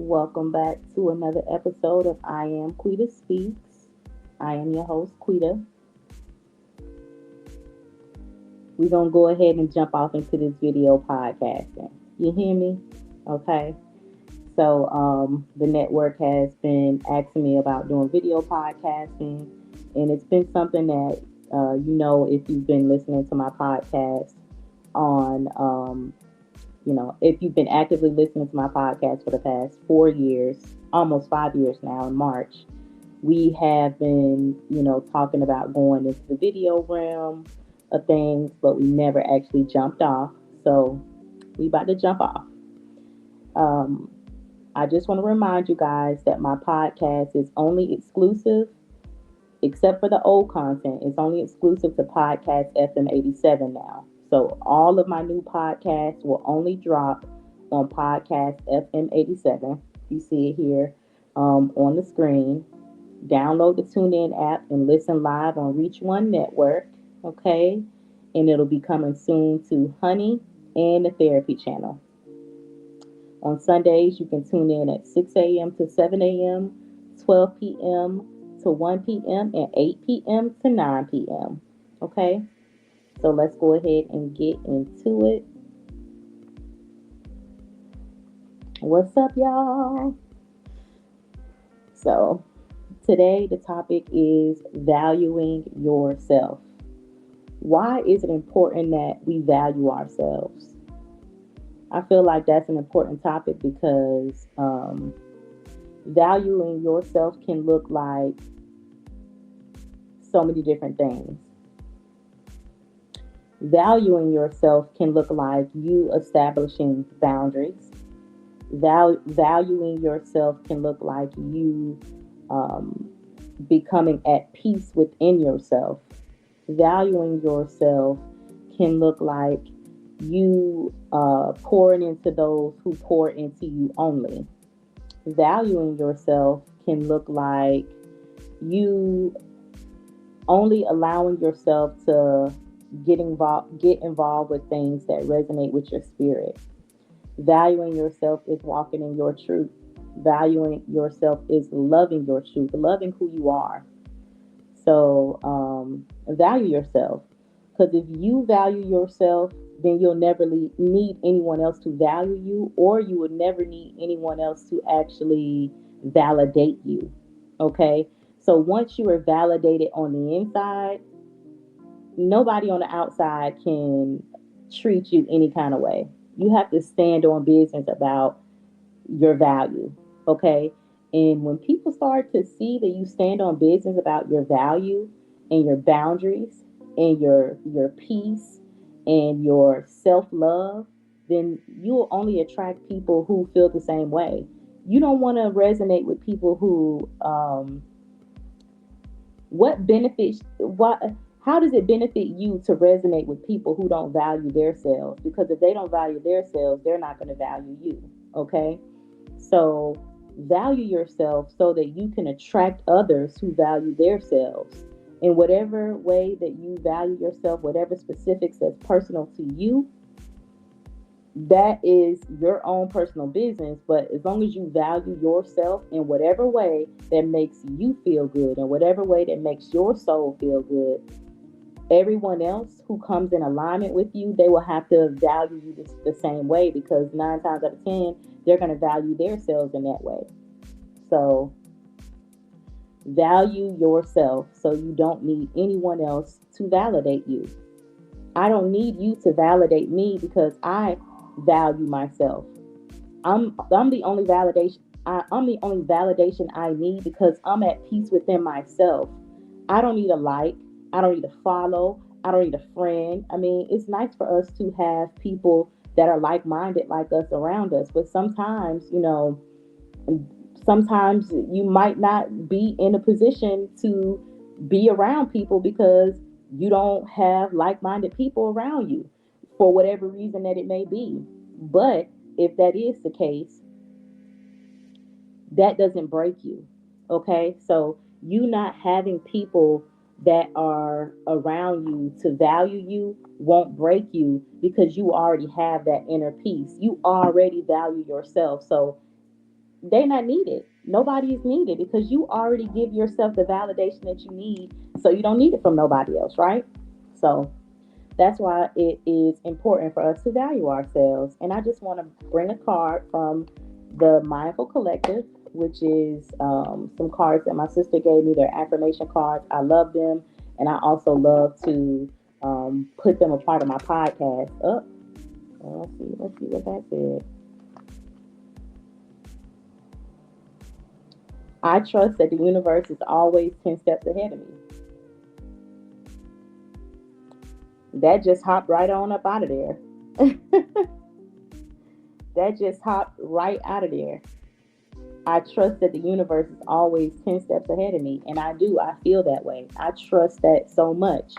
Welcome back to another episode of I Am Quita Speaks. I am your host, Quita. We're going to go ahead and jump off into this video podcasting. You hear me? Okay. So, the network has been asking me about doing video podcasting, and it's been something that, if you've been listening to my podcast on if you've been actively listening to my podcast for the past 4 years, almost 5 years now in March, we have been, talking about going into the video realm of things, but we never actually jumped off. So we about to jump off. Um, I just want to remind you guys that my podcast is only exclusive, except for the old content, it's only exclusive to Podcast FM 87 now. So all of my new podcasts will only drop on Podcast FM 87. You see it here on the screen. Download the TuneIn app and listen live on Reach One Network. Okay. And it'll be coming soon to Honey and the Therapy Channel. On Sundays, you can tune in at 6 a.m. to 7 a.m., 12 p.m. to 1 p.m., and 8 p.m. to 9 p.m. Okay? So let's go ahead and get into it. What's up, y'all? So, today the topic is valuing yourself. Why is it important that we value ourselves? I feel like that's an important topic because valuing yourself can look like so many different things. Valuing yourself can look like you establishing boundaries. Valuing yourself can look like you becoming at peace within yourself. Valuing yourself can look like you pouring into those who pour into you only. Valuing yourself can look like you only allowing yourself to get involved with things that resonate with your spirit. Valuing yourself is walking in your truth. Valuing yourself is loving your truth, loving who you are. So value yourself, because if you value yourself, then you'll never need anyone else to value you, or you would never need anyone else to actually validate you. Okay. So once you are validated on the inside, nobody on the outside can treat you any kind of way. You have to stand on business about your value. Okay. And when people start to see that you stand on business about your value and your boundaries and your peace and your self-love, then you will only attract people who feel the same way. You don't want to resonate with people who what benefits what how does it benefit you to resonate with people who don't value themselves? Because if they don't value themselves, they're not going to value you. Okay. So value yourself so that you can attract others who value themselves. In whatever way that you value yourself, whatever specifics that's personal to you, that is your own personal business. But as long as you value yourself in whatever way that makes you feel good, in whatever way that makes your soul feel good, everyone else who comes in alignment with you, they will have to value you the same way, because 9 times out of 10, they're going to value themselves in that way. So value yourself so you don't need anyone else to validate you. I don't need you to validate me because I value myself. I'm the only validation. I'm the only validation I need because I'm at peace within myself. I don't need a like. I don't need a follow. I don't need a friend. I mean, it's nice for us to have people that are like-minded like us around us, but sometimes you might not be in a position to be around people because you don't have like-minded people around you for whatever reason that it may be. But if that is the case, that doesn't break you. Okay. So you not having people that are around you to value you won't break you, because you already have that inner peace. You already value yourself. So they're not needed. Nobody is needed because you already give yourself the validation that you need, so you don't need it from nobody else, right? So that's why it is important for us to value ourselves. And I just want to bring a card from the Mindful Collective, which is some cards that my sister gave me. They're affirmation cards. I love them, and I also love to put them a part of my podcast. Let's see what that said. I trust that the universe is always 10 steps ahead of me. That just hopped right on up out of there. That just hopped right out of there. I trust that the universe is always 10 steps ahead of me. And I do. I feel that way. I trust that so much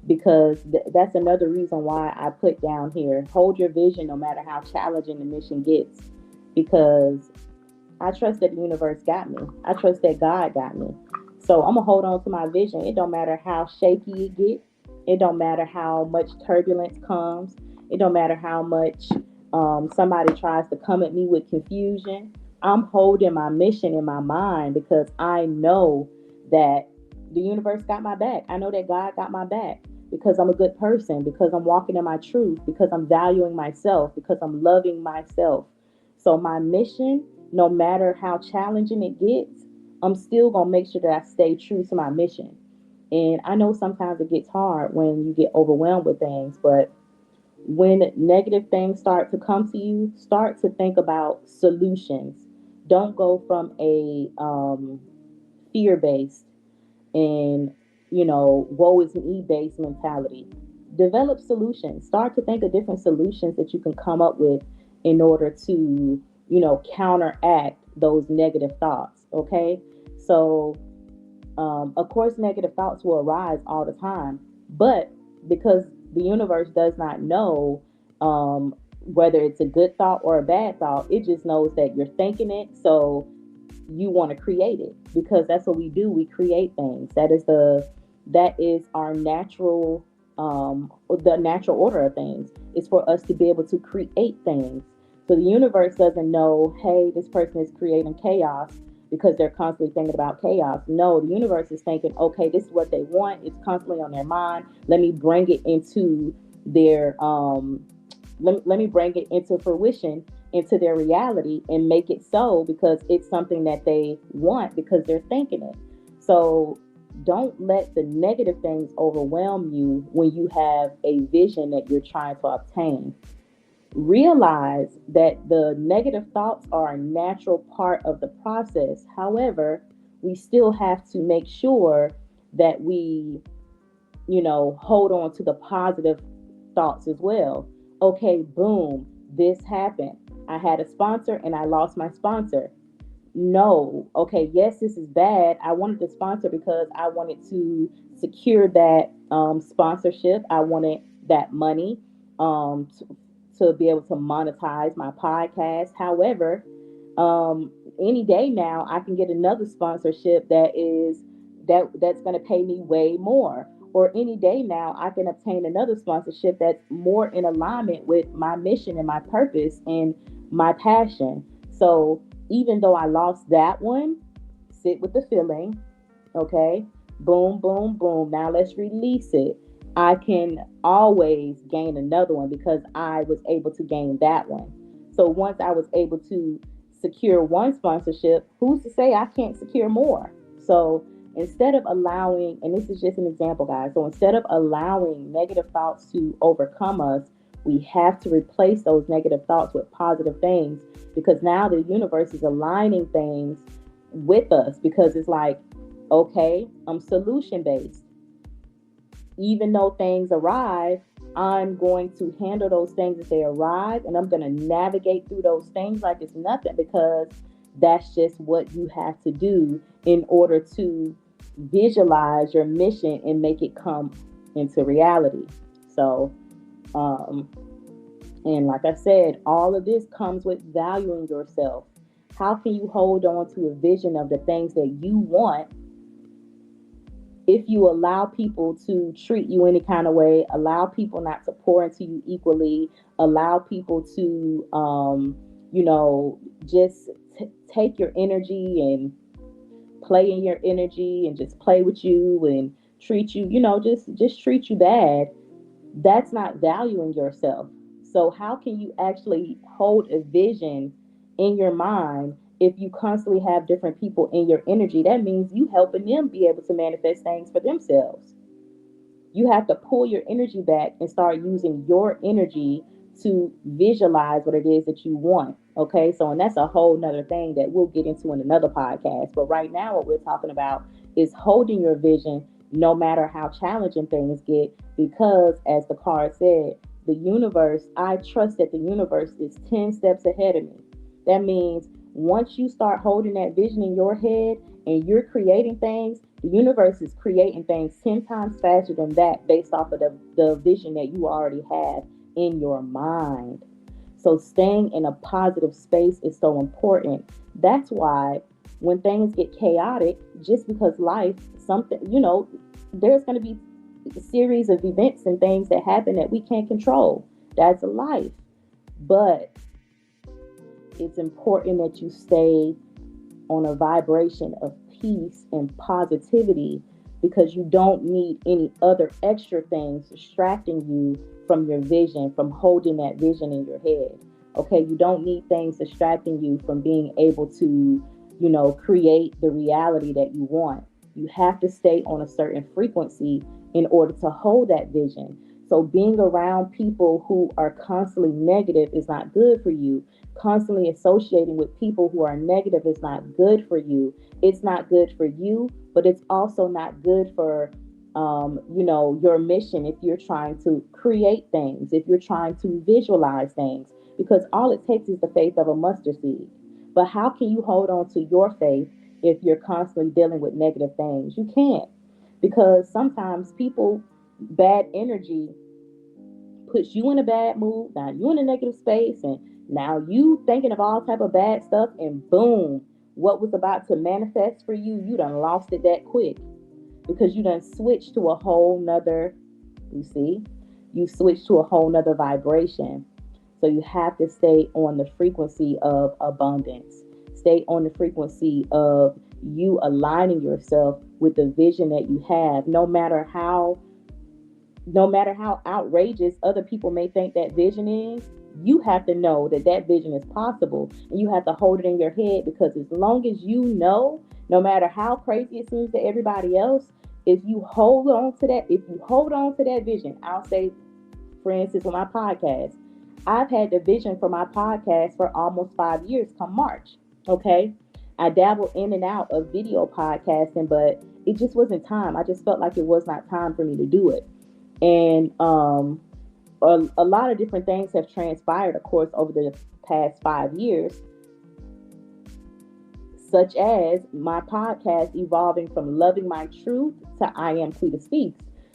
because that's another reason why I put down here hold your vision no matter how challenging the mission gets. Because I trust that the universe got me. I trust that God got me. So I'm going to hold on to my vision. It don't matter how shaky it gets. It don't matter how much turbulence comes. It don't matter how much somebody tries to come at me with confusion. I'm holding my mission in my mind because I know that the universe got my back. I know that God got my back because I'm a good person, because I'm walking in my truth, because I'm valuing myself, because I'm loving myself. So my mission, no matter how challenging it gets, I'm still going to make sure that I stay true to my mission. And I know sometimes it gets hard when you get overwhelmed with things, but when negative things start to come to you, start to think about solutions. Don't go from a fear based and, woe is me based mentality. Develop solutions. Start to think of different solutions that you can come up with in order to, counteract those negative thoughts. Okay. So, of course, negative thoughts will arise all the time, but because the universe does not know whether it's a good thought or a bad thought, it just knows that you're thinking it. So you want to create it because that's what we do. We create things. That is our natural the natural order of things is for us to be able to create things. So the universe doesn't know, hey, this person is creating chaos because they're constantly thinking about chaos. No, the universe is thinking, okay, this is what they want. It's constantly on their mind. Let me bring it into their let me bring it into fruition, into their reality, and make it so because it's something that they want because they're thinking it. So don't let the negative things overwhelm you when you have a vision that you're trying to obtain. Realize that the negative thoughts are a natural part of the process. However, we still have to make sure that we, hold on to the positive thoughts as well. Okay, boom, this happened. I had a sponsor and I lost my sponsor. No, okay, yes, this is bad. I wanted the sponsor because I wanted to secure that sponsorship. I wanted that money to be able to monetize my podcast. However, any day now I can get another sponsorship that's going to pay me way more. Or any day now I can obtain another sponsorship that's more in alignment with my mission and my purpose and my passion. So even though I lost that one, sit with the feeling. Okay, boom, boom, boom. Now let's release it. I can always gain another one because I was able to gain that one. So once I was able to secure one sponsorship, who's to say I can't secure more? So instead of allowing, and this is just an example, guys, so instead of allowing negative thoughts to overcome us, we have to replace those negative thoughts with positive things because now the universe is aligning things with us because it's like, okay, I'm solution based. Even though things arrive, I'm going to handle those things as they arrive and I'm going to navigate through those things like it's nothing because that's just what you have to do in order to visualize your mission and make it come into reality. So, um, and like I said, all of this comes with valuing yourself. How can you hold on to a vision of the things that you want if you allow people to treat you any kind of way, allow people not to pour into you equally, allow people to, just take your energy and play in your energy and just play with you and treat you, just treat you bad, that's not valuing yourself. So how can you actually hold a vision in your mind if you constantly have different people in your energy? That means you helping them be able to manifest things for themselves. You have to pull your energy back and start using your energy to visualize what it is that you want. Okay, so and that's a whole nother thing that we'll get into in another podcast. But right now, what we're talking about is holding your vision no matter how challenging things get, because as the card said, the universe, I trust that the universe is 10 steps ahead of me. That means once you start holding that vision in your head and you're creating things, the universe is creating things 10 times faster than that, based off of the vision that you already have in your mind. So staying in a positive space is so important. That's why when things get chaotic, just because life, something, there's going to be a series of events and things that happen that we can't control. That's life. But it's important that you stay on a vibration of peace and positivity, because you don't need any other extra things distracting you from your vision, from holding that vision in your head. Okay, you don't need things distracting you from being able to, create the reality that you want. You have to stay on a certain frequency in order to hold that vision. So being around people who are constantly negative is not good for you. Constantly associating with people who are negative is not good for you. It's not good for you, but it's also not good for, your mission if you're trying to create things, if you're trying to visualize things, because all it takes is the faith of a mustard seed. But how can you hold on to your faith if you're constantly dealing with negative things? You can't, because sometimes people, bad energy puts you in a bad mood. Now you in a negative space, and now you thinking of all type of bad stuff, and boom, what was about to manifest for you, you done lost it that quick, because you done switched to a whole nother, you see, you switched to a whole nother vibration. So you have to stay on the frequency of abundance. Stay on the frequency of you aligning yourself with the vision that you have, no matter how outrageous other people may think that vision is. You have to know that that vision is possible, and you have to hold it in your head, because as long as you know, no matter how crazy it seems to everybody else, if you hold on to that vision, I'll say, for instance, with my podcast, I've had the vision for my podcast for almost 5 years come March. Okay. I dabbled in and out of video podcasting, but it just wasn't time. I just felt like it was not time for me to do it. And a lot of different things have transpired, of course, over the past 5 years, such as my podcast evolving from Loving My Truth to IAMQUITASPEAKS.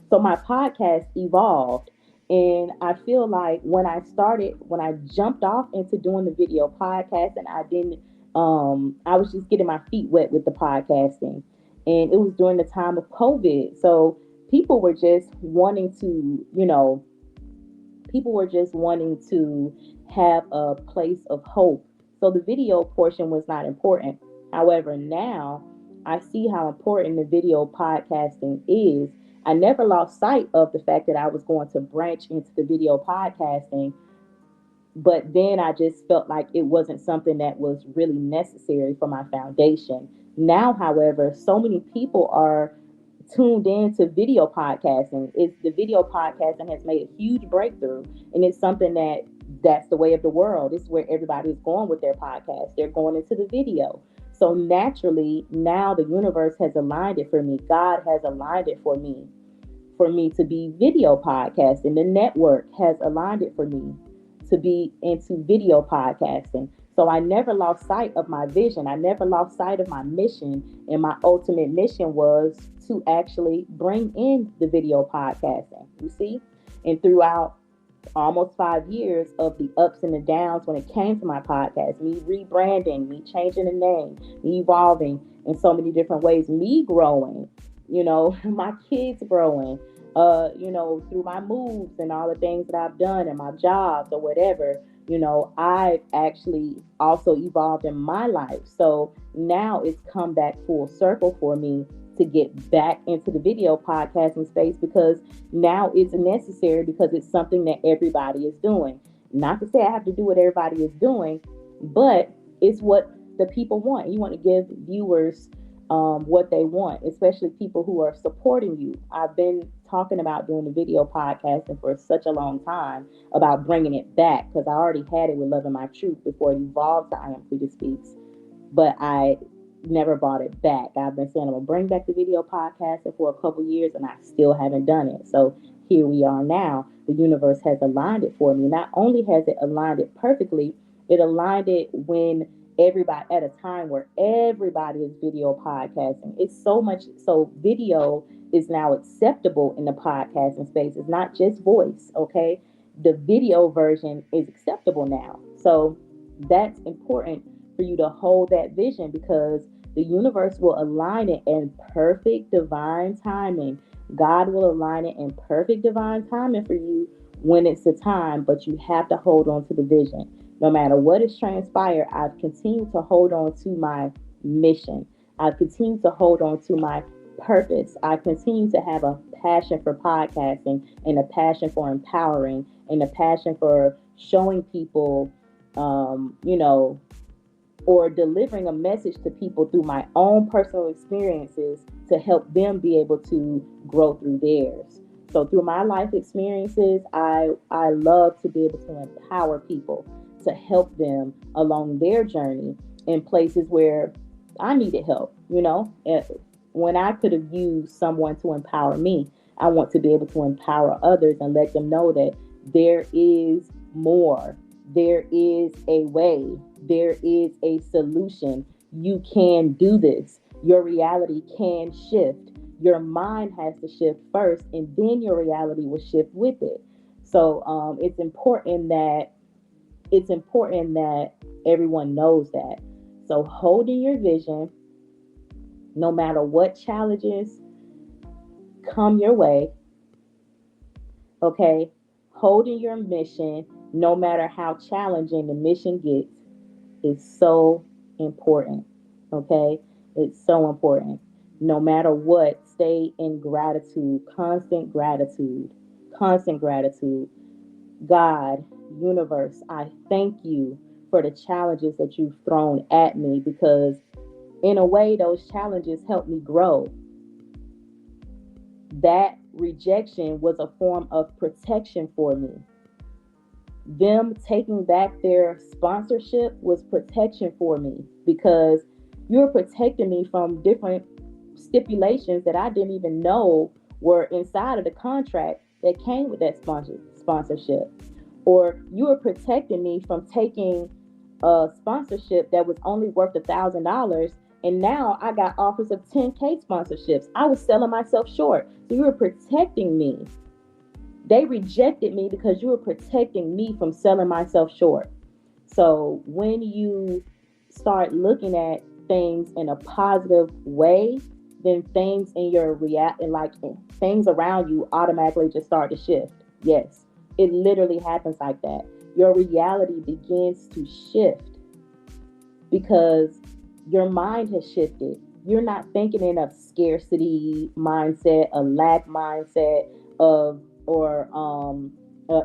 So my podcast evolved. And I feel like when I jumped off into doing the video podcast, and I was just getting my feet wet with the podcasting. And it was during the time of COVID. So people were just wanting to, have a place of hope. So the video portion was not important. However, now I see how important the video podcasting is. I never lost sight of the fact that I was going to branch into the video podcasting, but then I just felt like it wasn't something that was really necessary for my foundation. Now, however, so many people are tuned in to video podcasting. The video podcasting has made a huge breakthrough, and it's something that's the way of the world. It's where everybody's going with their podcast. They're going into the video. So naturally, now the universe has aligned it for me. God has aligned it for me to be video podcasting. The network has aligned it for me to be into video podcasting. So I never lost sight of my vision. I never lost sight of my mission. And my ultimate mission was to actually bring in the video podcasting, you see? And throughout almost 5 years of the ups and the downs when it came to my podcast, me rebranding, me changing the name, me evolving in so many different ways, me growing, my kids growing, through my moves and all the things that I've done and my jobs or whatever, I've actually also evolved in my life. So now it's come back full circle for me to get back into the video podcasting space, because now it's necessary, because it's something that everybody is doing. Not to say I have to do what everybody is doing, but it's what the people want. You want to give viewers what they want, especially people who are supporting you. I've been talking about doing the video podcasting for such a long time, about bringing it back, because I already had it with Loving My Truth before it evolved to I Am Quita Speaks, but I never brought it back. I've been saying I'm gonna bring back the video podcasting for a couple years, and I still haven't done it. So here we are now. The universe has aligned it for me. Not only has it aligned it perfectly, it aligned it when everybody, at a time where everybody is video podcasting. It's so much so video is now acceptable in the podcasting space. It's not just voice, okay? The video version is acceptable now. So that's important for you to hold that vision, because the universe will align it in perfect divine timing. God will align it in perfect divine timing for you when it's the time, but you have to hold on to the vision. No matter what has transpired, I've continued to hold on to my mission. I've continued to hold on to my purpose. I continue to have a passion for podcasting, and a passion for empowering, and a passion for showing people, um, you know, or delivering a message to people through my own personal experiences to help them be able to grow through theirs. So through my life experiences, I love to be able to empower people, to help them along their journey in places where I needed help. When I could have used someone to empower me, I want to be able to empower others and let them know that there is more. There is a way. There is a solution. You can do this. Your reality can shift. Your mind has to shift first, and then your reality will shift with it. So it's important that everyone knows that. So holding your vision, no matter what challenges come your way, okay? Holding your mission, no matter how challenging the mission gets, is so important, okay? It's so important. No matter what, stay in gratitude, constant gratitude. God, universe, I thank you for the challenges that you've thrown at me, because in a way, those challenges helped me grow. That rejection was a form of protection for me. Them taking back their sponsorship was protection for me, because you're protecting me from different stipulations that I didn't even know were inside of the contract that came with that sponsorship. Or you were protecting me from taking a sponsorship that was only worth $1,000, and now I got offers of 10K sponsorships. I was selling myself short. So you were protecting me. They rejected me because you were protecting me from selling myself short. So when you start looking at things in a positive way, then things in your things around you automatically just start to shift. Yes, it literally happens like that. Your reality begins to shift because your mind has shifted. You're not thinking in a scarcity mindset, a lack mindset, of or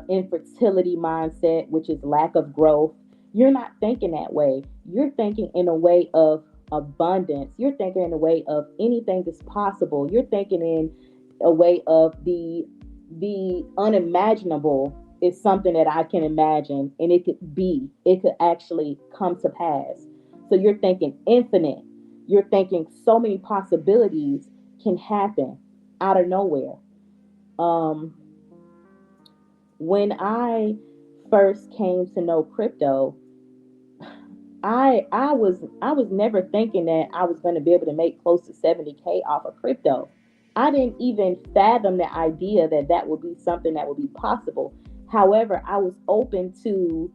infertility mindset, which is lack of growth. You're not thinking that way. You're thinking in a way of abundance. You're thinking in a way of anything is possible. You're thinking in a way of the unimaginable is something that I can imagine, and it could actually come to pass. So you're thinking infinite. You're thinking so many possibilities can happen out of nowhere. Um, when I first came to know crypto, I was never thinking that I was going to be able to make close to 70K off of crypto. I didn't even fathom the idea that that would be something that would be possible. However, I was open to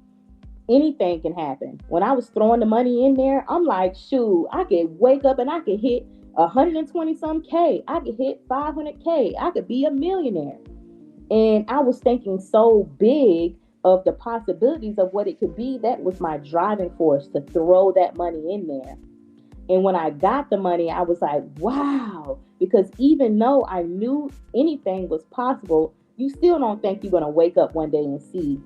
anything can happen. When I was throwing the money in there, I'm like, shoot, I could wake up and I could hit 120 some K. I could hit 500K. I could be a millionaire. And I was thinking so big of the possibilities of what it could be. That was my driving force to throw that money in there. And when I got the money, I was like, wow. Because even though I knew anything was possible, you still don't think you're going to wake up one day and see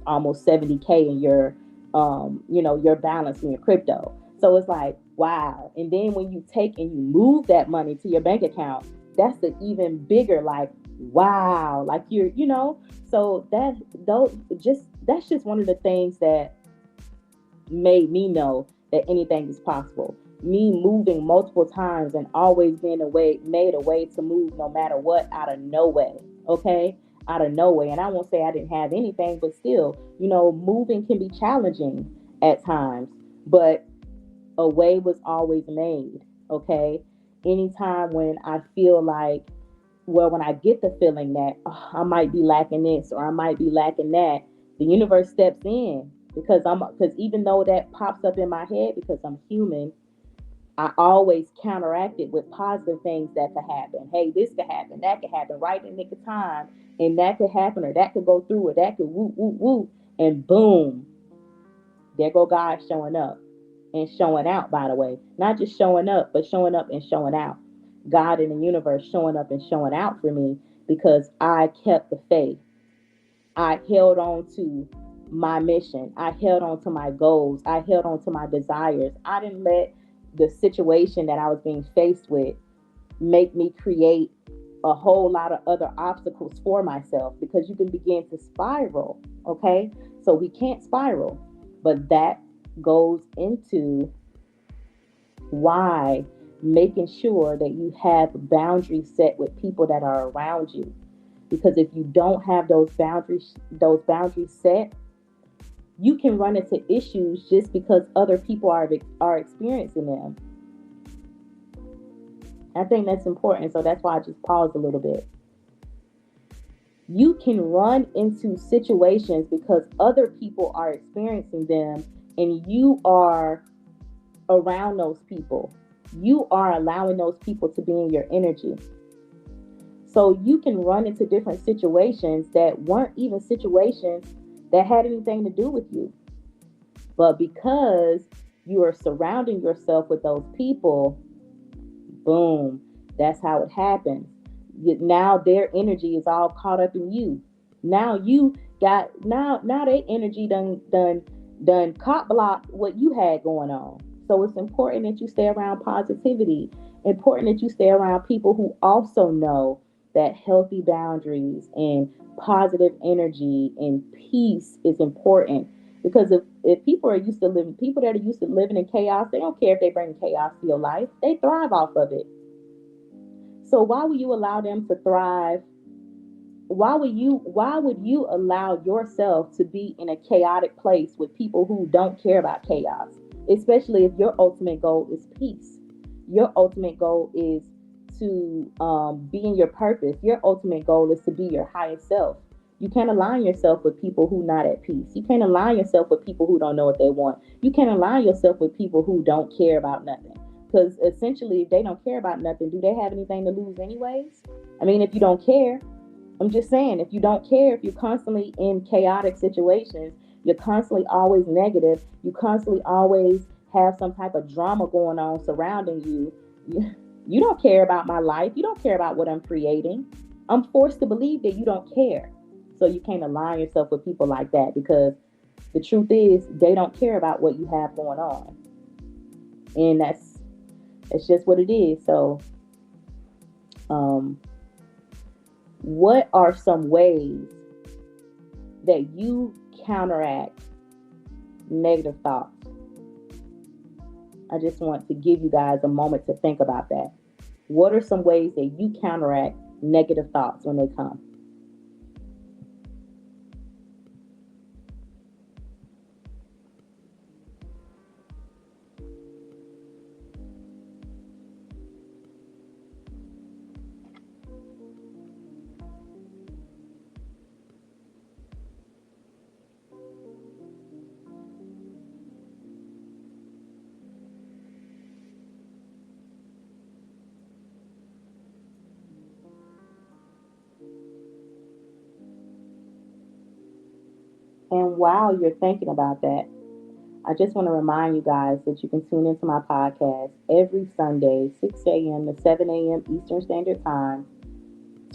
almost 70K in your, your balance in your crypto. So it's like, wow. And then when you take and you move that money to your bank account, that's the even bigger, like, wow. Like so that's just one of the things that made me know that anything is possible. Me moving multiple times and always being made a way to move no matter what, out of no way. Okay? Out of no way. And I won't say I didn't have anything, but still, moving can be challenging at times. But a way was always made. Okay? Anytime when I feel like, well, when I get the feeling that, oh, I might be lacking this or I might be lacking that, the universe steps in, because even though that pops up in my head, because I'm human, I always counteract it with positive things that could happen. Hey, this could happen, that could happen right in the nick of time, and that could happen, or that could go through, or that could woo woo woo, and boom, there go God showing up and showing out. By the way, not just showing up, but showing up and showing out. God in the universe showing up and showing out for me because I kept the faith. I held on to my mission. I held on to my goals. I held on to my desires. I didn't let the situation that I was being faced with make me create a whole lot of other obstacles for myself, because you can begin to spiral. Okay. So we can't spiral, but that goes into why making sure that you have boundaries set with people that are around you. Because if you don't have those boundaries set, you can run into issues just because other people are experiencing them. I think that's important, so that's why I just paused a little bit. You can run into situations because other people are experiencing them, and you are around those people. You are allowing those people to be in your energy. So you can run into different situations that weren't even situations that had anything to do with you. But because you are surrounding yourself with those people, boom, that's how it happens. Now their energy is all caught up in you. Now you got now their energy done cop block what you had going on. So it's important that you stay around positivity. Important that you stay around people who also know that healthy boundaries and positive energy and peace is important. Because if people that are used to living in chaos, they don't care if they bring chaos to your life. They thrive off of it. So why would you allow them to thrive? Why would you allow yourself to be in a chaotic place with people who don't care about chaos? Especially if your ultimate goal is peace. Your ultimate goal is to be in your purpose. Your ultimate goal is to be your highest self. You can't align yourself with people who not at peace. You can't align yourself with people who don't know what they want. You can't align yourself with people who don't care about nothing. Because essentially, if they don't care about nothing, do they have anything to lose anyways? I mean, if you don't care, I'm just saying, if you don't care, if you're constantly in chaotic situations, you're constantly always negative, you constantly always have some type of drama going on surrounding you, you don't care about my life. You don't care about what I'm creating. I'm forced to believe that you don't care. So you can't align yourself with people like that, because the truth is they don't care about what you have going on. And that's just what it is. So um what are some ways that you counteract negative thoughts? I just want to give you guys a moment to think about that. What are some ways that you counteract negative thoughts when they come? And while you're thinking about that, I just want to remind you guys that you can tune into my podcast every Sunday, 6 a.m. to 7 a.m. Eastern Standard Time,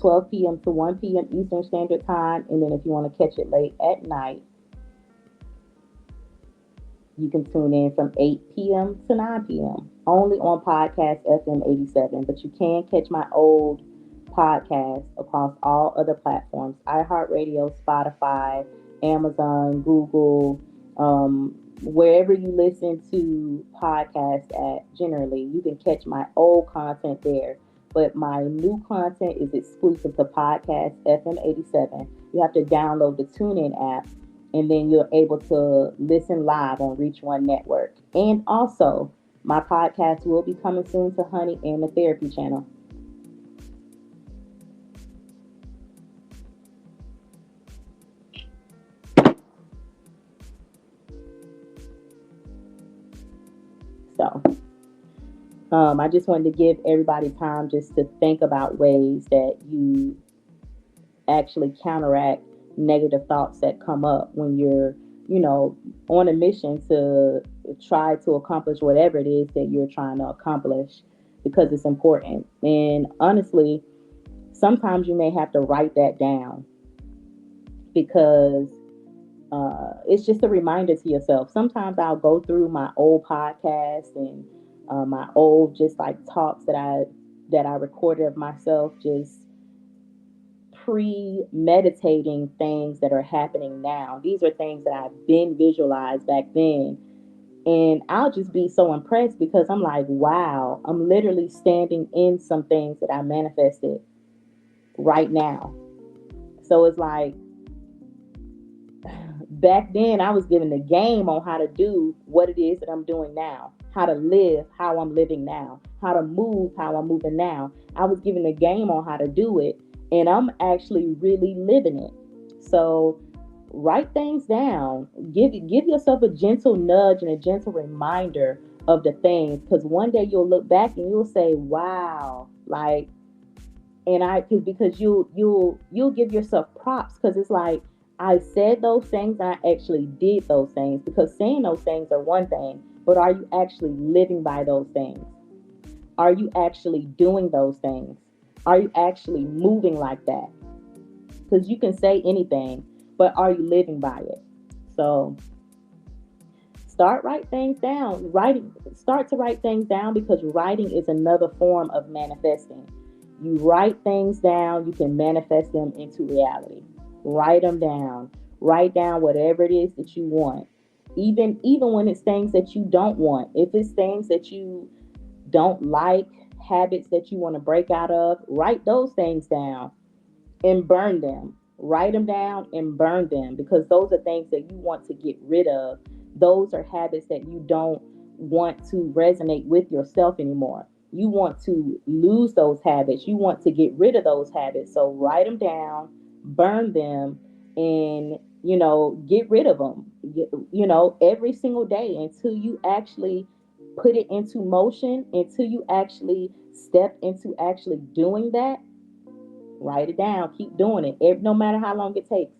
12 p.m. to 1 p.m. Eastern Standard Time. And then if you want to catch it late at night, you can tune in from 8 p.m. to 9 p.m. only on Podcast FM 87. But you can catch my old podcast across all other platforms: iHeartRadio, Spotify, Amazon, Google, wherever you listen to podcasts at generally. You can catch my old content there. But my new content is exclusive to Podcast FM 87. You have to download the TuneIn app, and then you're able to listen live on Reach One Network. And also, my podcast will be coming soon to Honey and the Therapy Channel. So, I just wanted to give everybody time just to think about ways that you actually counteract negative thoughts that come up when you're, on a mission to try to accomplish whatever it is that you're trying to accomplish, because it's important. And honestly, sometimes you may have to write that down, because it's just a reminder to yourself. Sometimes I'll go through my old podcast and my old just like talks that I recorded of myself, just premeditating things that are happening now. These are things that I've been visualized back then. And I'll just be so impressed because I'm like, wow, I'm literally standing in some things that I manifested right now. So it's like, back then I was given the game on how to do what it is that I'm doing now, how to live how I'm living now, how to move how I'm moving now. I was given the game on how to do it, and I'm actually really living it. So write things down. Give yourself a gentle nudge and a gentle reminder of the things, because one day you'll look back and you'll say, wow, like, and I because you'll give yourself props, because it's like, I said those things and I actually did those things. Because saying those things are one thing, but are you actually living by those things? Are you actually doing those things? Are you actually moving like that? Because you can say anything, but are you living by it? So start write things down. Start to write things down, because writing is another form of manifesting. You write things down, you can manifest them into reality. Write them down. Write down whatever it is that you want. Even when it's things that you don't want. If it's things that you don't like, habits that you want to break out of, write those things down and burn them. Write them down and burn them, because those are things that you want to get rid of. Those are habits that you don't want to resonate with yourself anymore. You want to lose those habits. You want to get rid of those habits. So write them down, burn them, and get rid of them. Every single day, until you actually put it into motion, until you actually step into actually doing that. Write it down. Keep doing it. No matter how long it takes.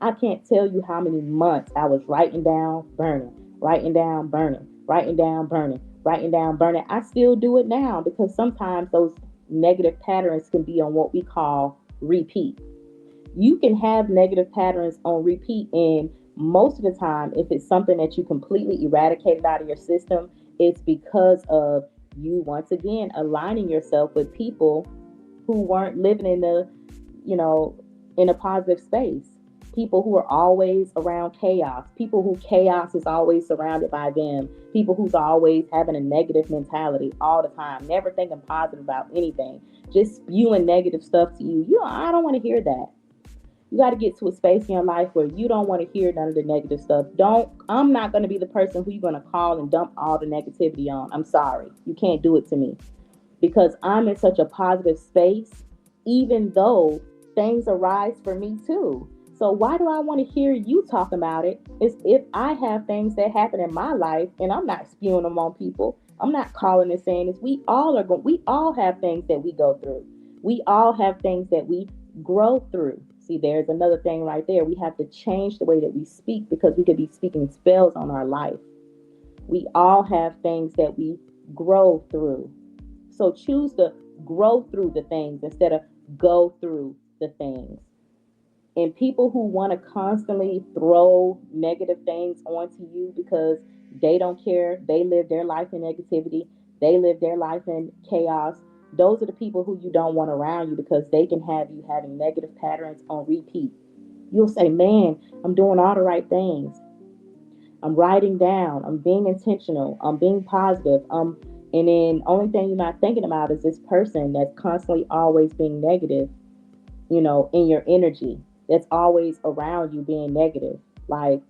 I can't tell you how many months I was writing down, burning, writing down, burning, writing down, burning, writing down, burning. I still do it now, because sometimes those negative patterns can be on what we call repeat. You can have negative patterns on repeat, and most of the time, if it's something that you completely eradicated out of your system, it's because of you once again aligning yourself with people who weren't living you know, in a positive space. People who are always around chaos. People who chaos is always surrounded by them. People who's always having a negative mentality all the time, never thinking positive about anything, just spewing negative stuff to you. I don't want to hear that. You got to get to a space in your life where you don't want to hear none of the negative stuff. I'm not going to be the person who you're going to call and dump all the negativity on. I'm sorry. You can't do it to me, because I'm in such a positive space, even though things arise for me too. So why do I want to hear you talk about it? Is if I have things that happen in my life and I'm not spewing them on people. I'm not calling and saying this. We all have things that we go through. We all have things that we grow through. See, there's another thing right there. We have to change the way that we speak because we could be speaking spells on our life. We all have things that we grow through. So choose to grow through the things instead of go through the things. And people who want to constantly throw negative things onto you because they don't care, they live their life in negativity, they live their life in chaos. Those are the people who you don't want around you because they can have you having negative patterns on repeat. You'll say, man, I'm doing all the right things. I'm writing down. I'm being intentional. I'm being positive. And then only thing you're not thinking about is this person that's constantly always being negative, in your energy. That's always around you being negative. Like,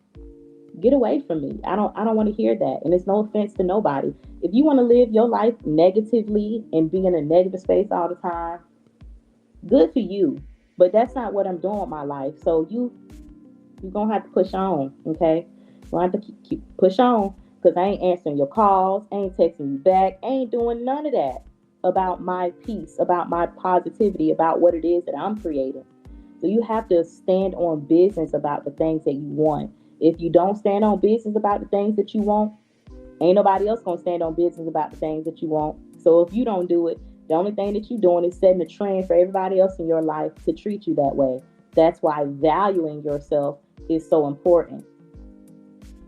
get away from me. I don't want to hear that. And it's no offense to nobody. If you want to live your life negatively and be in a negative space all the time, good for you. But that's not what I'm doing with my life. So you're gonna have to push on, okay? You're gonna have to keep push on because I ain't answering your calls, I ain't texting you back, I ain't doing none of that about my peace, about my positivity, about what it is that I'm creating. So you have to stand on business about the things that you want. If you don't stand on business about the things that you want, ain't nobody else gonna stand on business about the things that you want. So if you don't do it, the only thing that you're doing is setting a trend for everybody else in your life to treat you that way. That's why valuing yourself is so important.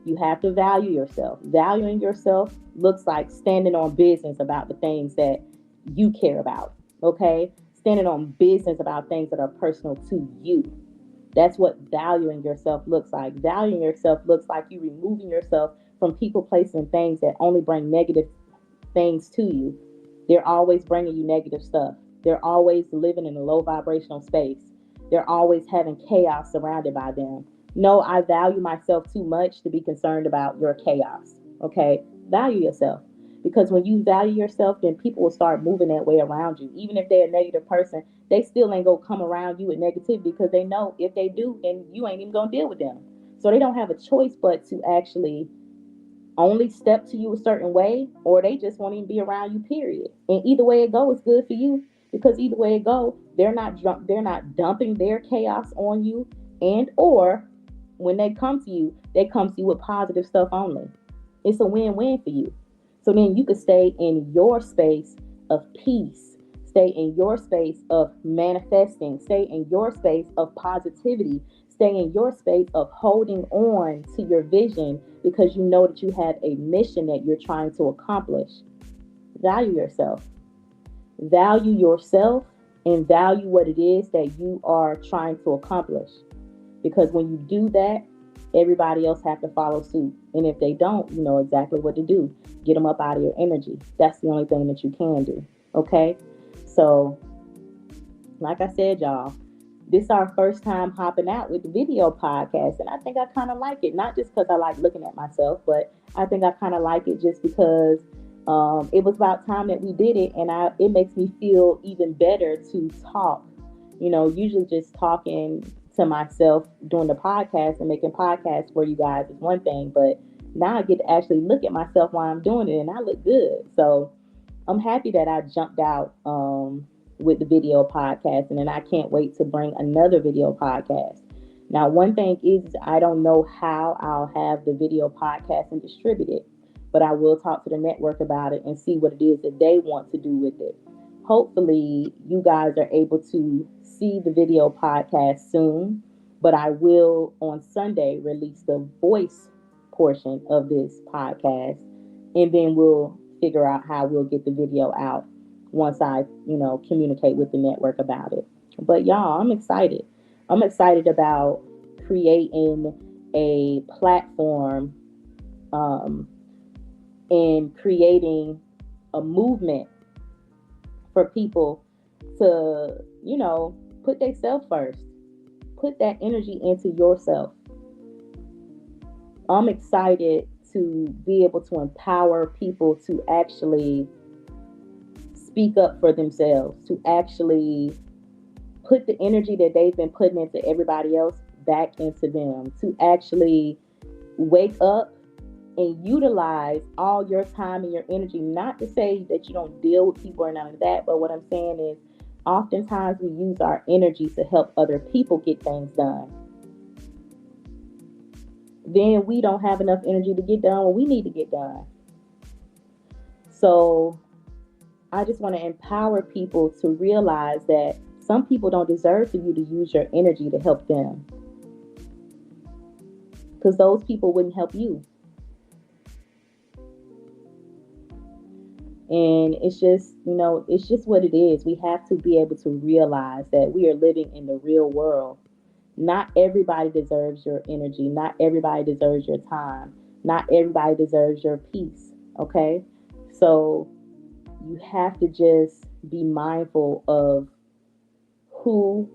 You have to value yourself. Valuing yourself looks like standing on business about the things that you care about. Okay? Standing on business about things that are personal to you. That's what valuing yourself looks like. Valuing yourself looks like you removing yourself from people, places, and things that only bring negative things to you. They're always bringing you negative stuff. They're always living in a low vibrational space. They're always having chaos surrounded by them. No, I value myself too much to be concerned about your chaos. Okay? Value yourself. Because when you value yourself, then people will start moving that way around you. Even if they're a negative person, they still ain't gonna come around you with negativity because they know if they do, then you ain't even gonna deal with them. So they don't have a choice but to actually only step to you a certain way, or they just won't even be around you, period. And either way it goes, it's good for you because either way it go, they're not dumping their chaos on you, and or when they come to you, they come to you with positive stuff only. It's a win-win for you. So then you can stay in your space of peace, stay in your space of manifesting, stay in your space of positivity, stay in your space of holding on to your vision because you know that you have a mission that you're trying to accomplish. Value yourself. Value yourself and value what it is that you are trying to accomplish. Because when you do that, everybody else have to follow suit. And if they don't, you know exactly what to do. Get them up out of your energy. That's the only thing that you can do. Okay? So, like I said, y'all, this is our first time hopping out with the video podcast. And I think I kind of like it. Not just because I like looking at myself, but I think I kind of like it just because it was about time that we did it. And it makes me feel even better to talk. Usually just talking to myself doing the podcast and making podcasts for you guys is one thing, but now I get to actually look at myself while I'm doing it and I look good. So I'm happy that I jumped out with the video podcast, and then I can't wait to bring another video podcast. Now, one thing is I don't know how I'll have the video podcast and distribute it, but I will talk to the network about it and see what it is that they want to do with it. Hopefully, you guys are able to see the video podcast soon, but I will on Sunday release the voice portion of this podcast, and then we'll figure out how we'll get the video out once I, communicate with the network about it. But y'all, I'm excited. I'm excited about creating a platform and creating a movement for people to, put themselves first. Put that energy into yourself. I'm excited to be able to empower people to actually speak up for themselves, to actually put the energy that they've been putting into everybody else back into them, to actually wake up and utilize all your time and your energy. Not to say that you don't deal with people or none of that, but what I'm saying is Oftentimes we use our energy to help other people get things done. Then we don't have enough energy to get done what we need to get done. So I just want to empower people to realize that some people don't deserve for you to use your energy to help them, because those people wouldn't help you. And it's just what it is. We have to be able to realize that we are living in the real world. Not everybody deserves your energy. Not everybody deserves your time. Not everybody deserves your peace. Okay? So you have to just be mindful of who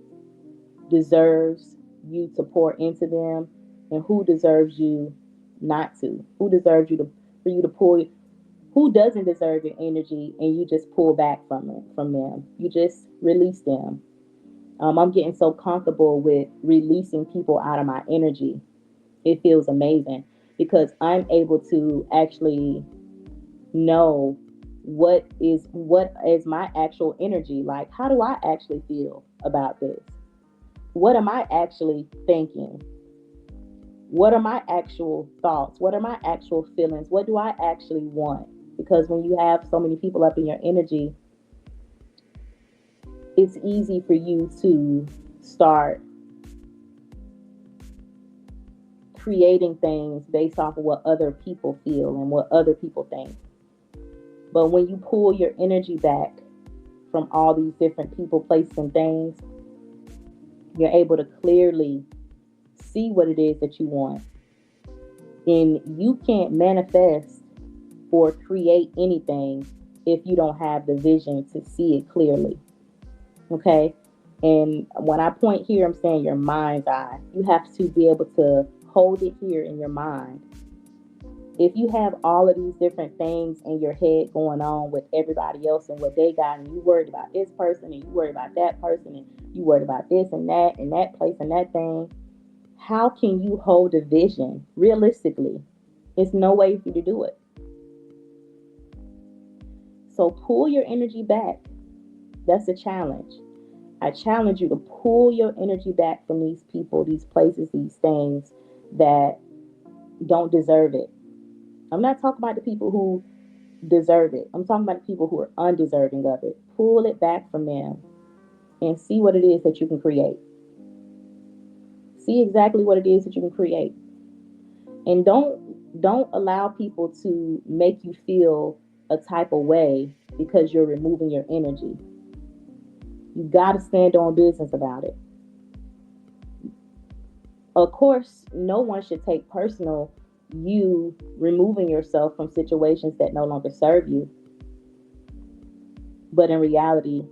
deserves you to pour into them and who deserves you not to. Who deserves for you to pull, who doesn't deserve your energy and you just pull back from them. You just release them. I'm getting so comfortable with releasing people out of my energy. It feels amazing because I'm able to actually know what is my actual energy. Like, how do I actually feel about this? What am I actually thinking? What are my actual thoughts? What are my actual feelings? What do I actually want? Because when you have so many people up in your energy, it's easy for you to start creating things based off of what other people feel and what other people think. But when you pull your energy back from all these different people, places, and things, you're able to clearly see what it is that you want. And you can't manifest or create anything if you don't have the vision to see it clearly. Okay? And when I point here, I'm saying your mind's eye. You have to be able to hold it here in your mind. If you have all of these different things in your head going on with everybody else and what they got, and you worried about this person and you worried about that person and you worried about this and that place and that thing, how can you hold a vision realistically? It's no way for you to do it. So pull your energy back. That's a challenge. I challenge you to pull your energy back from these people, these places, these things that don't deserve it. I'm not talking about the people who deserve it. I'm talking about the people who are undeserving of it. Pull it back from them and see what it is that you can create. See exactly what it is that you can create. And don't allow people to make you feel a type of way because you're removing your energy. You got to stand on business about it. Of course, no one should take personal you removing yourself from situations that no longer serve you. But in reality,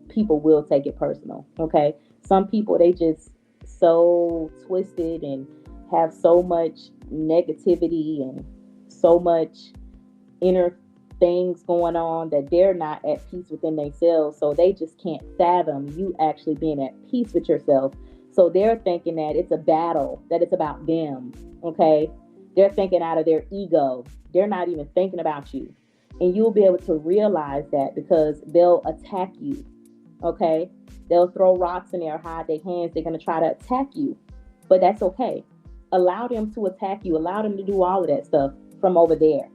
people will take it personal. Okay. Some people, they just so twisted and have so much negativity and so much inner things going on that they're not at peace within themselves. So they just can't fathom you actually being at peace with yourself. So they're thinking that it's a battle, that it's about them. Okay. They're thinking out of their ego. They're not even thinking about you. And you'll be able to realize that because they'll attack you. Okay. They'll throw rocks in there, hide their hands. They're going to try to attack you. But that's okay. Allow them to attack you. Allow them to do all of that stuff from over there.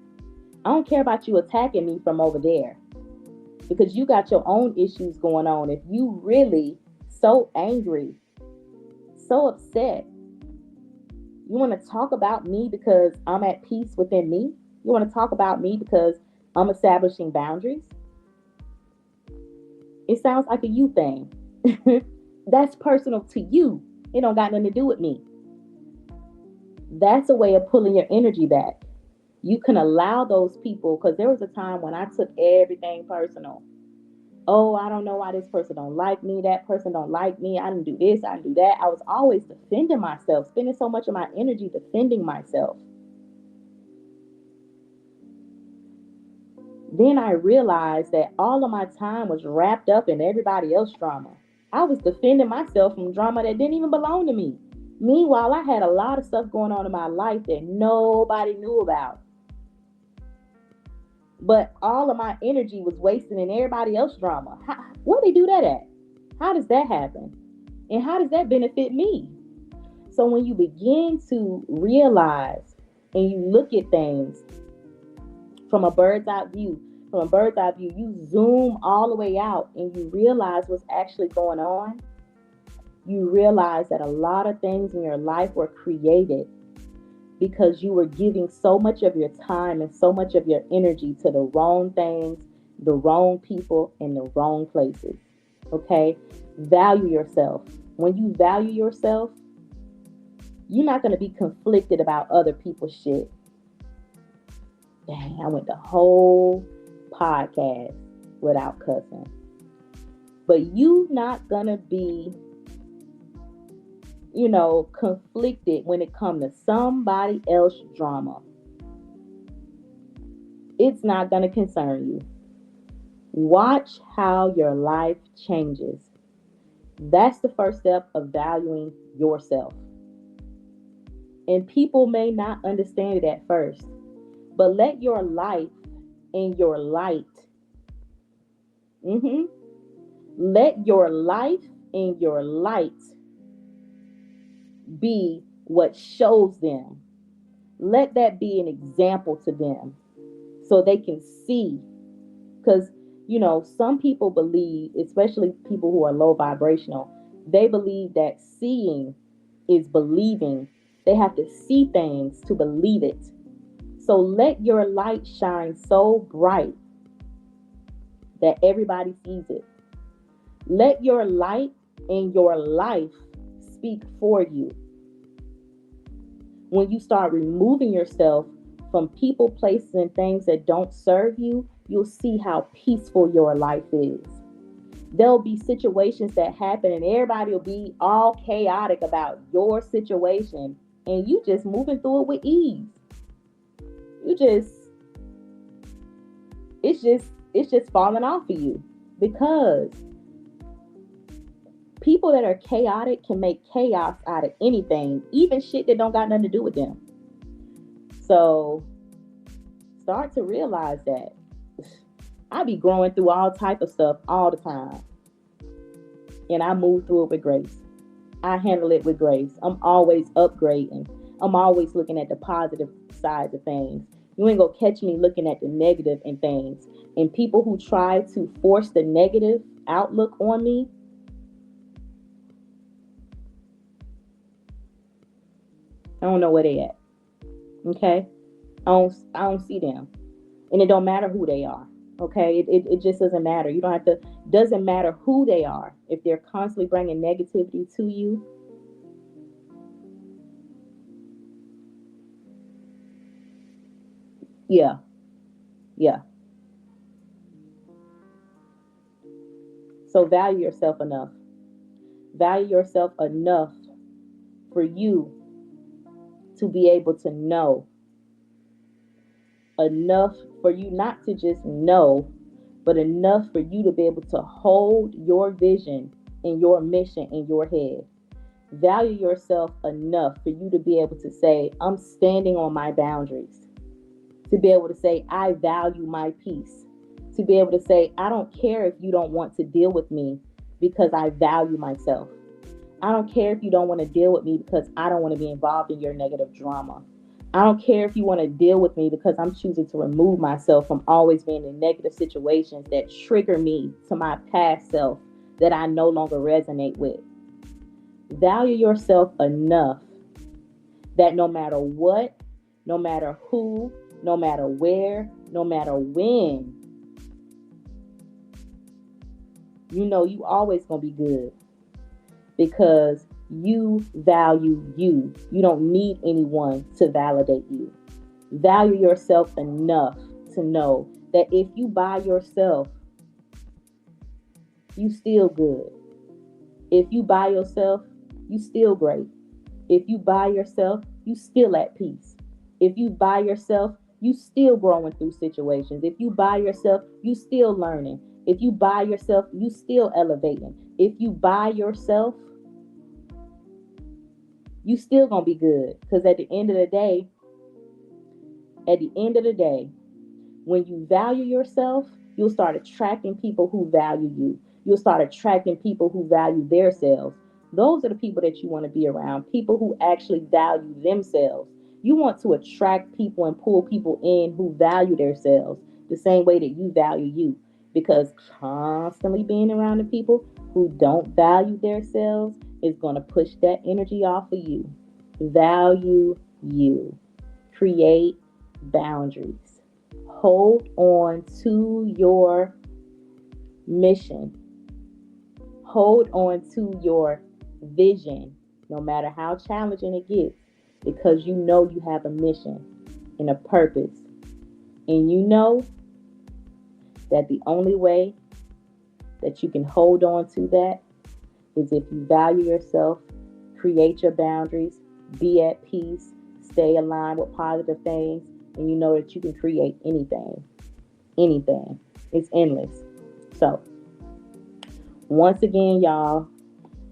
I don't care about you attacking me from over there because you got your own issues going on. If you really so angry, so upset, you want to talk about me because I'm at peace within me? You want to talk about me because I'm establishing boundaries? It sounds like a you thing. That's personal to you. It don't got nothing to do with me. That's a way of pulling your energy back. You can allow those people, because there was a time when I took everything personal. Oh, I don't know why this person don't like me. That person don't like me. I didn't do this. I didn't do that. I was always defending myself, spending so much of my energy defending myself. Then I realized that all of my time was wrapped up in everybody else's drama. I was defending myself from drama that didn't even belong to me. Meanwhile, I had a lot of stuff going on in my life that nobody knew about. But all of my energy was wasted in everybody else's drama. Where they do that at? How does that happen? And how does that benefit me? So when you begin to realize and you look at things from a bird's eye view, you zoom all the way out and you realize what's actually going on. You realize that a lot of things in your life were created because you were giving so much of your time and so much of your energy to the wrong things, the wrong people, and the wrong places. Okay? Value yourself. When you value yourself, you're not going to be conflicted about other people's shit. Dang, I went the whole podcast without cussing. But you not going to be, conflicted when it comes to somebody else's drama. It's not going to concern you. Watch how your life changes. That's the first step of valuing yourself. And people may not understand it at first, but let your life and your light, let your life and your light be what shows them. Let that be an example to them so they can see. Because, some people believe, especially people who are low vibrational, they believe that seeing is believing. They have to see things to believe it. So let your light shine so bright that everybody sees it. Let your light and your life speak for you. When you start removing yourself from people, places, and things that don't serve you, you'll see how peaceful your life is. There'll be situations that happen and everybody will be all chaotic about your situation and you just moving through it with ease. It's just falling off of you because people that are chaotic can make chaos out of anything, even shit that don't got nothing to do with them. So start to realize that I be growing through all type of stuff all the time. And I move through it with grace. I handle it with grace. I'm always upgrading. I'm always looking at the positive sides of things. You ain't gonna catch me looking at the negative in things. And people who try to force the negative outlook on me, I don't know where they at. Okay? I don't see them. And it don't matter who they are. Okay? It just doesn't matter. You don't have to, doesn't matter who they are. If they're constantly bringing negativity to you, yeah. So value yourself enough. Value yourself enough for you to be able to know, enough for you not to just know, but enough for you to be able to hold your vision and your mission in your head. Value yourself enough for you to be able to say, I'm standing on my boundaries. To be able to say, I value my peace. To be able to say, I don't care if you don't want to deal with me because I value myself. I don't care if you don't want to deal with me because I don't want to be involved in your negative drama. I don't care if you want to deal with me because I'm choosing to remove myself from always being in negative situations that trigger me to my past self that I no longer resonate with. Value yourself enough that no matter what, no matter who, no matter where, no matter when, you always gonna be good because you value you. You don't need anyone to validate you. Value yourself enough to know that if you by yourself, you still good. If you by yourself, you still great. If you by yourself, you still at peace. If you by yourself, you still growing through situations. If you by yourself, you still learning. If you by yourself, you still elevating. If you by yourself, you still gonna be good. Because at the end of the day, When you value yourself, you'll start attracting people who value you. You'll start attracting people who value themselves. Those are the people that you want to be around, people who actually value themselves. You want to attract people and pull people in who value themselves the same way that you value you. Because constantly being around the people who don't value themselves is going to push that energy off of you. Value you. Create boundaries. Hold on to your mission. Hold on to your vision, no matter how challenging it gets, because you know you have a mission and a purpose. And you know that the only way that you can hold on to that is if you value yourself, create your boundaries, be at peace, stay aligned with positive things, and you know that you can create anything. Anything. It's endless. So, once again, y'all,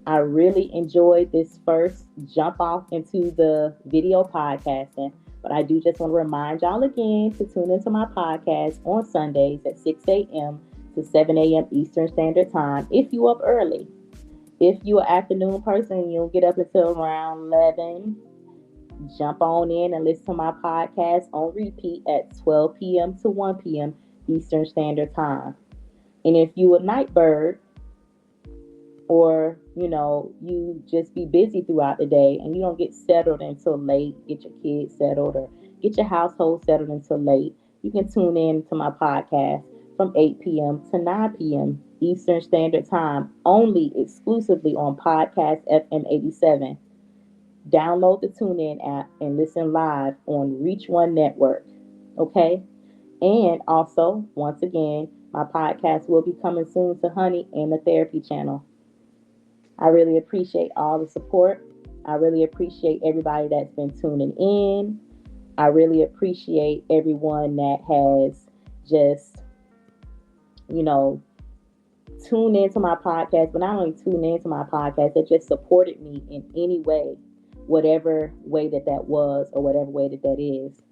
I really enjoyed this first jump off into the video podcasting, but I do just want to remind y'all again to tune into my podcast on Sundays at 6 a.m. to 7 a.m. Eastern Standard Time if you up early. If you're an afternoon person, you'll get up until around 11. Jump on in and listen to my podcast on repeat at 12 p.m. to 1 p.m. Eastern Standard Time. And if you a night bird, or you just be busy throughout the day and you don't get settled until late, get your kids settled or get your household settled until late, you can tune in to my podcast from 8 p.m. to 9 p.m. Eastern Standard Time, only exclusively on Podcast FM 87. Download the TuneIn app and listen live on Reach One Network. Okay? And also, once again, my podcast will be coming soon to Honey and the Therapy Channel. I really appreciate all the support. I really appreciate everybody that's been tuning in. I really appreciate everyone that has just, tuned into my podcast, but not only tuned into my podcast, that just supported me in any way, whatever way that was or whatever way that is.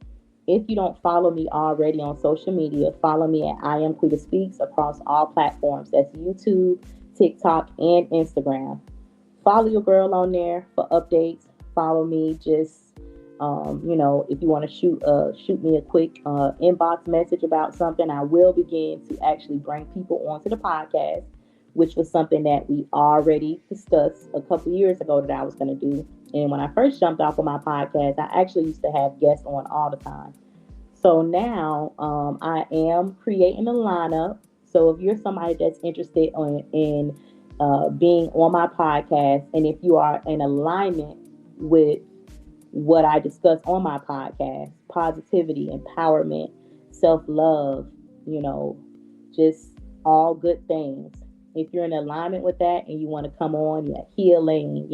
If you don't follow me already on social media, follow me at IAMQUITASPEAKS across all platforms. That's YouTube, TikTok, and Instagram. Follow your girl on there for updates. Follow me. Just, if you want to shoot me a quick inbox message about something, I will begin to actually bring people onto the podcast, which was something that we already discussed a couple years ago that I was going to do. And when I first jumped off of my podcast, I actually used to have guests on all the time. So now I am creating a lineup. So if you're somebody that's interested in being on my podcast, and if you are in alignment with what I discuss on my podcast, positivity, empowerment, self-love, just all good things. If you're in alignment with that and you want to come on, you're healing,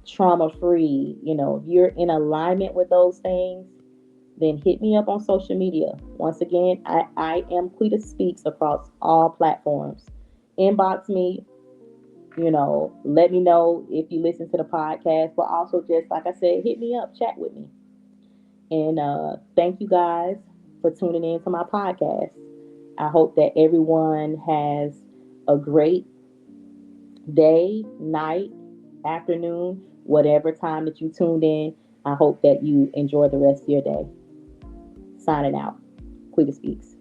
trauma-free, if you're in alignment with those things, then hit me up on social media. Once again, I am Quita Speaks across all platforms. Inbox me, let me know if you listen to the podcast, but also just like I said, hit me up, chat with me. And thank you guys for tuning in to my podcast. I hope that everyone has a great day, night, afternoon, whatever time that you tuned in. I hope that you enjoy the rest of your day. Signing out. Quita Speaks.